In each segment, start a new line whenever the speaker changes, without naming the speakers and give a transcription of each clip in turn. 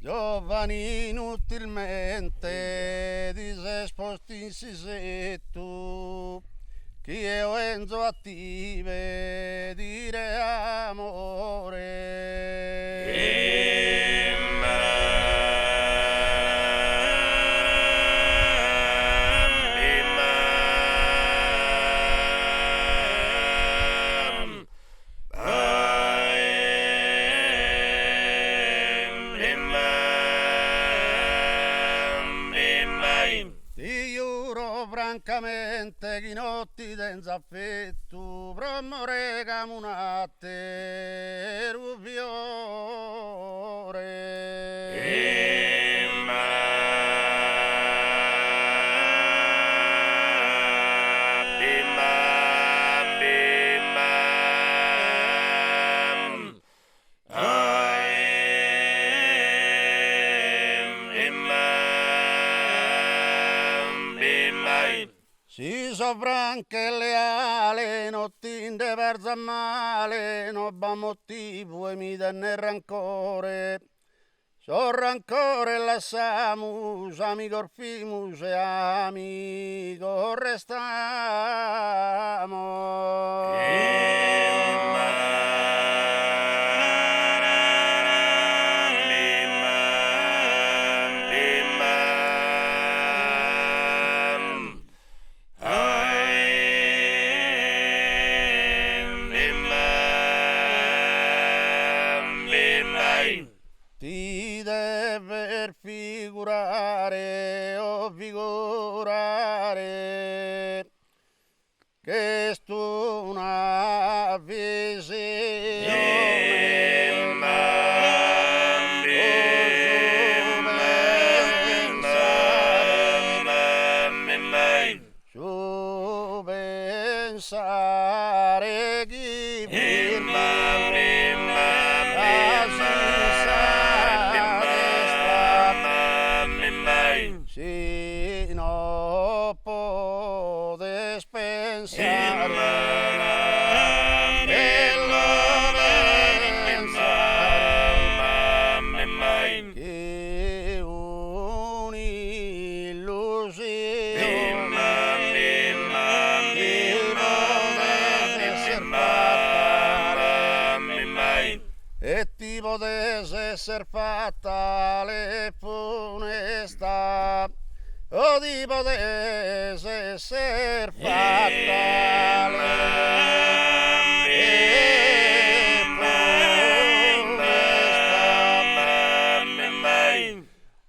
Giovani inutilmente ti sei sposti in sisetto, chi è Enzo attive dire amore. Ti giuro francamente che notti senza affetto promore camunate rufiore. Si so franche e leale, non ti versa male, non va motivo e mi danne rancore. So rancore lasciamus, amico orfimus e amico restamo. Ti deve figurare o figurare che sto una visione. Su pensare chi si no podes pensare che un'illusione e ti potesse essere fatta le funesta o ti potesse essere fatta le funesta.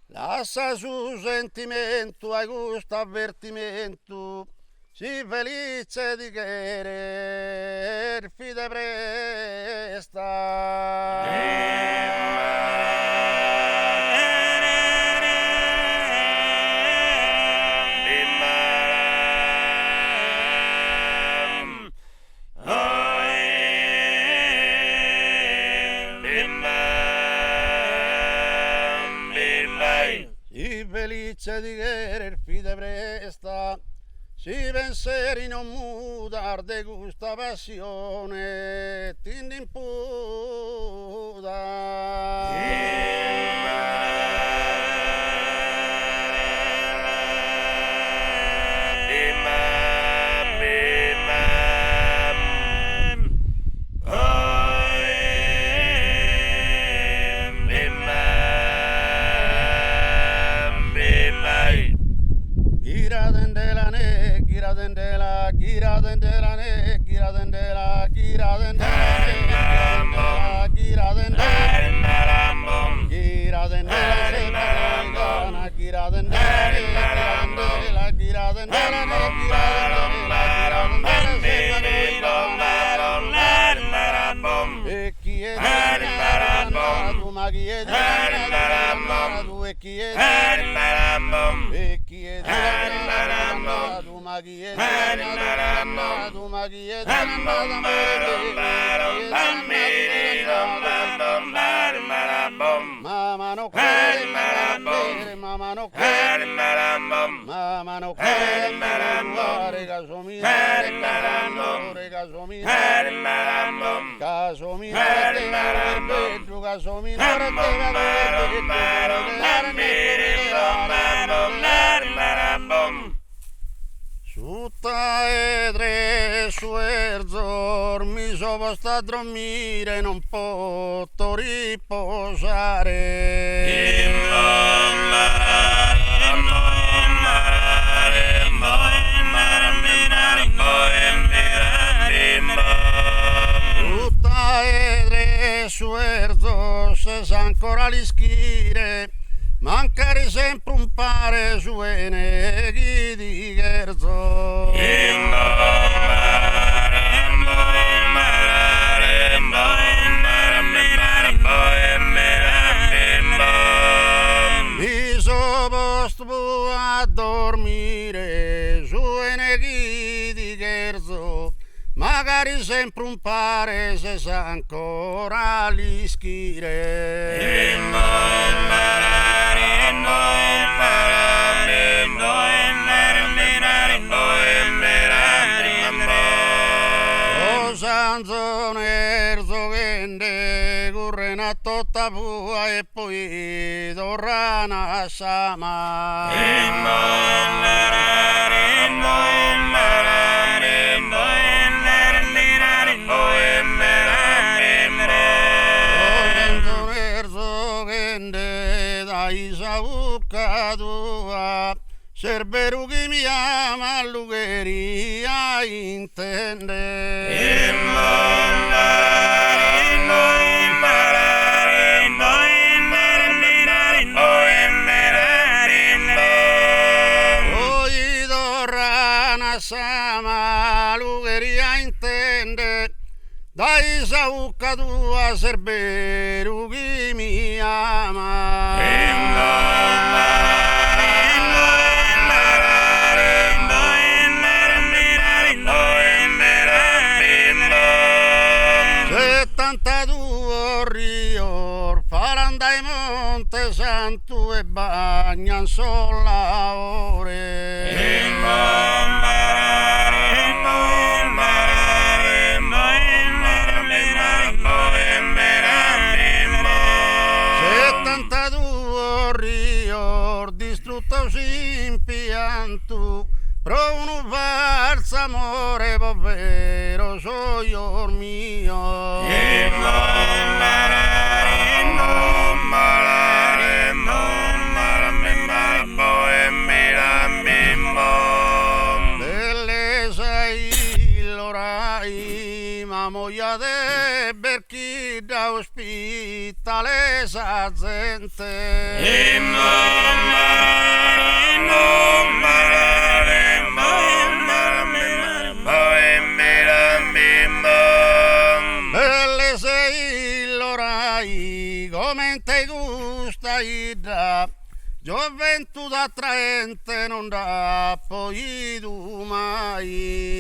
Lascia su sentimento a gusto avvertimento, si felice di querer fide presta. Si felice di querer fide presta, si pensieri non mudar de gusta passione, ti imputa. Giradendela, giradendela, giradendela, giradendela, giradendela, giradendela, e chi è tu ma chi è tu e chi è e chi è tu ma chi è tu ma chi è mamma no mamma no caso mio caso mio Tutta e tre suerzor mi sono posto a dormire, non posso riposare. Tutta e tre suerzor se sa ancora l'ischire, mancare sempre un pare su neghi di Gerzo. Mi sono posto a dormire su neghi di Gerzo, magari sempre un pare se sa ancora l'ischire. Erzogende currena tutta pua e poi torrana a sama. Erzogende dai saucca tua, Cerberu che mi ama l'ugheria intende. Oi dorrana sama l'ugheria intende, dai saucca tua Cerberu che mi ama. Rior farandai monte santo e bagnan sola ore. Settantadue rior distrutto si impianto, pro un falso amore povero soior mio. Moglie de perché da ospitale sa gente. Belle sei l'orai come te gusta ida, gioventù attraente non dà poi tu mai.